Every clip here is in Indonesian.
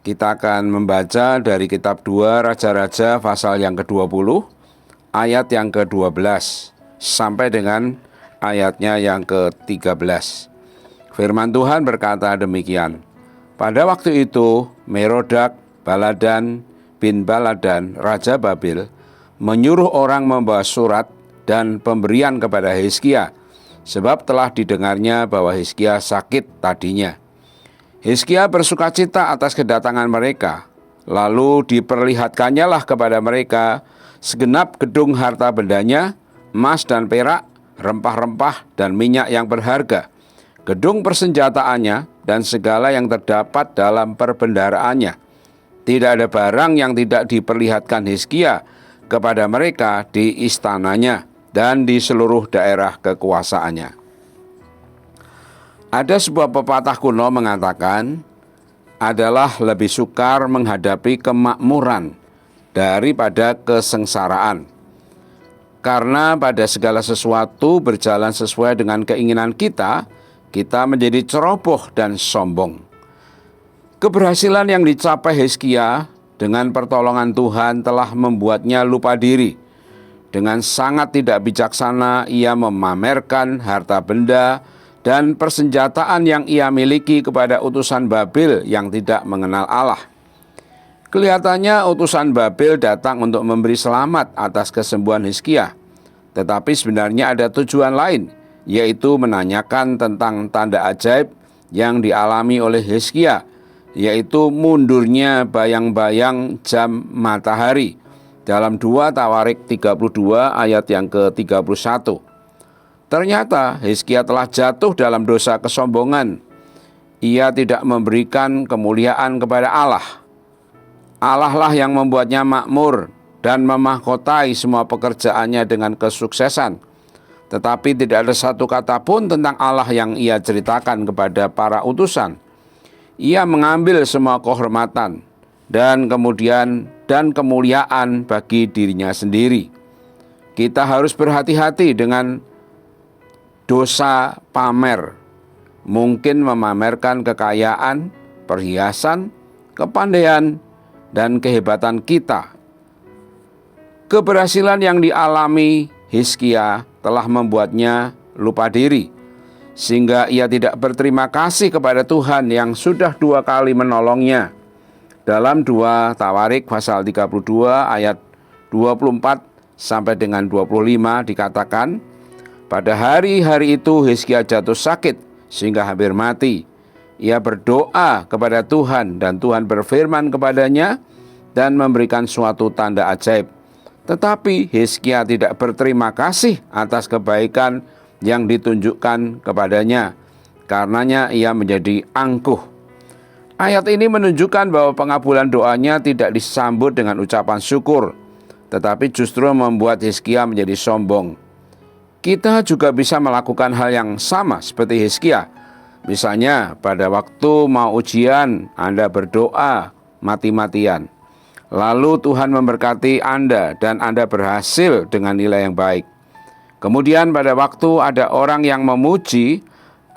Kita akan membaca dari kitab 2 Raja-Raja pasal yang ke-20, ayat yang ke-12, sampai dengan ayatnya yang ke-13. Firman Tuhan berkata demikian. Pada waktu itu, Merodak Baladan bin Baladan, Raja Babil, menyuruh orang membawa surat dan pemberian kepada Hizkia, sebab telah didengarnya bahwa Hizkia sakit tadinya. Hizkia bersukacita atas kedatangan mereka, lalu diperlihatkannya lah kepada mereka segenap gedung harta bendanya, emas dan perak, rempah-rempah dan minyak yang berharga, gedung persenjataannya dan segala yang terdapat dalam perbendaharaannya. Tidak ada barang yang tidak diperlihatkan Hizkia kepada mereka di istananya dan di seluruh daerah kekuasaannya. Ada sebuah pepatah kuno mengatakan, adalah lebih sukar menghadapi kemakmuran daripada kesengsaraan. Karena pada segala sesuatu berjalan sesuai dengan keinginan kita menjadi ceroboh dan sombong. Keberhasilan yang dicapai Hizkia dengan pertolongan Tuhan telah membuatnya lupa diri. Dengan sangat tidak bijaksana ia memamerkan harta benda dan persenjataan yang ia miliki kepada utusan Babil yang tidak mengenal Allah. Kelihatannya utusan Babil datang untuk memberi selamat atas kesembuhan Hizkia, tetapi sebenarnya ada tujuan lain, yaitu menanyakan tentang tanda ajaib yang dialami oleh Hizkia, yaitu mundurnya bayang-bayang jam matahari dalam 2 Tawarik 32 ayat yang ke-31. Ternyata Hizkia telah jatuh dalam dosa kesombongan. Ia tidak memberikan kemuliaan kepada Allah. Allah lah yang membuatnya makmur dan memahkotai semua pekerjaannya dengan kesuksesan. Tetapi tidak ada satu kata pun tentang Allah yang ia ceritakan kepada para utusan. Ia mengambil semua kehormatan dan kemuliaan bagi dirinya sendiri. Kita harus berhati-hati dengan dosa pamer, mungkin memamerkan kekayaan, perhiasan, kepandaian, dan kehebatan kita. Keberhasilan yang dialami Hizkia telah membuatnya lupa diri, sehingga ia tidak berterima kasih kepada Tuhan yang sudah 2 kali menolongnya. Dalam 2 Tawarik pasal 32 ayat 24 sampai dengan 25 dikatakan, pada hari-hari itu Hizkia jatuh sakit sehingga hampir mati. Ia berdoa kepada Tuhan dan Tuhan berfirman kepadanya dan memberikan suatu tanda ajaib. Tetapi Hizkia tidak berterima kasih atas kebaikan yang ditunjukkan kepadanya. Karenanya ia menjadi angkuh. Ayat ini menunjukkan bahwa pengabulan doanya tidak disambut dengan ucapan syukur, tetapi justru membuat Hizkia menjadi sombong. Kita juga bisa melakukan hal yang sama seperti Hizkia. Misalnya pada waktu mau ujian, Anda berdoa mati-matian. Lalu Tuhan memberkati Anda dan Anda berhasil dengan nilai yang baik. Kemudian pada waktu ada orang yang memuji,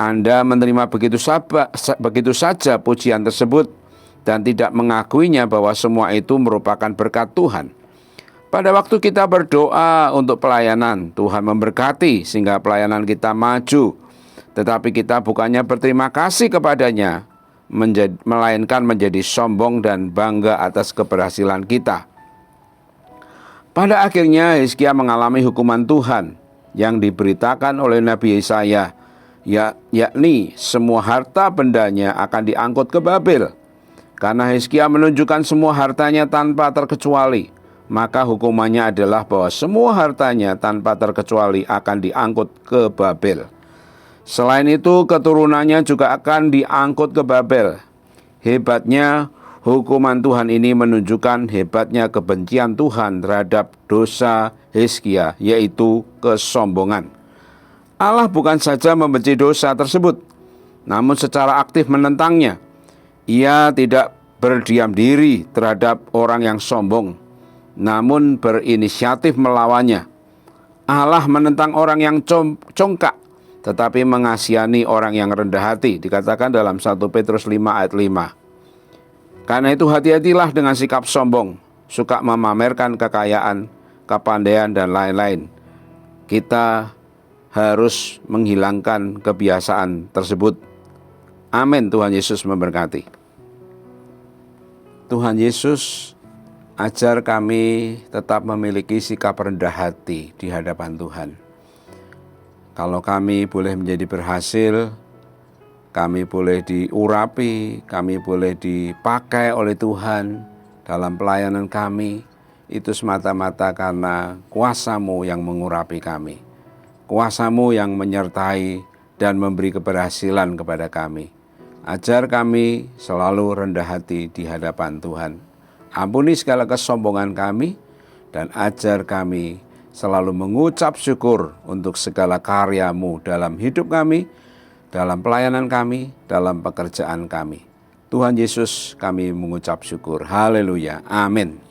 Anda menerima begitu saja pujian tersebut dan tidak mengakuinya bahwa semua itu merupakan berkat Tuhan. Pada waktu kita berdoa untuk pelayanan, Tuhan memberkati sehingga pelayanan kita maju. Tetapi kita bukannya berterima kasih kepadanya, melainkan menjadi sombong dan bangga atas keberhasilan kita. Pada akhirnya Hizkia mengalami hukuman Tuhan yang diberitakan oleh Nabi Yesaya, yakni semua harta bendanya akan diangkut ke Babil. Karena Hizkia menunjukkan semua hartanya tanpa terkecuali, maka hukumannya adalah bahwa semua hartanya tanpa terkecuali akan diangkut ke Babel. Selain itu, keturunannya juga akan diangkut ke Babel. Hebatnya, hukuman Tuhan ini menunjukkan hebatnya kebencian Tuhan terhadap dosa Hizkia, yaitu kesombongan. Allah bukan saja membenci dosa tersebut, namun secara aktif menentangnya. Ia tidak berdiam diri terhadap orang yang sombong, namun berinisiatif melawannya. Allah menentang orang yang congkak, tetapi mengasihani orang yang rendah hati, dikatakan dalam 1 Petrus 5 ayat 5. Karena itu hati-hatilah dengan sikap sombong, suka memamerkan kekayaan, kepandaian, dan lain-lain. Kita harus menghilangkan kebiasaan tersebut. Amin. Tuhan Yesus memberkati. Tuhan Yesus, ajar kami tetap memiliki sikap rendah hati di hadapan Tuhan. Kalau kami boleh menjadi berhasil, kami boleh diurapi, kami boleh dipakai oleh Tuhan dalam pelayanan kami, itu semata-mata karena kuasa-Mu yang mengurapi kami. Kuasa-Mu yang menyertai dan memberi keberhasilan kepada kami. Ajar kami selalu rendah hati di hadapan Tuhan. Ampuni segala kesombongan kami dan ajar kami selalu mengucap syukur untuk segala karya-Mu dalam hidup kami, dalam pelayanan kami, dalam pekerjaan kami. Tuhan Yesus, kami mengucap syukur. Haleluya. Amin.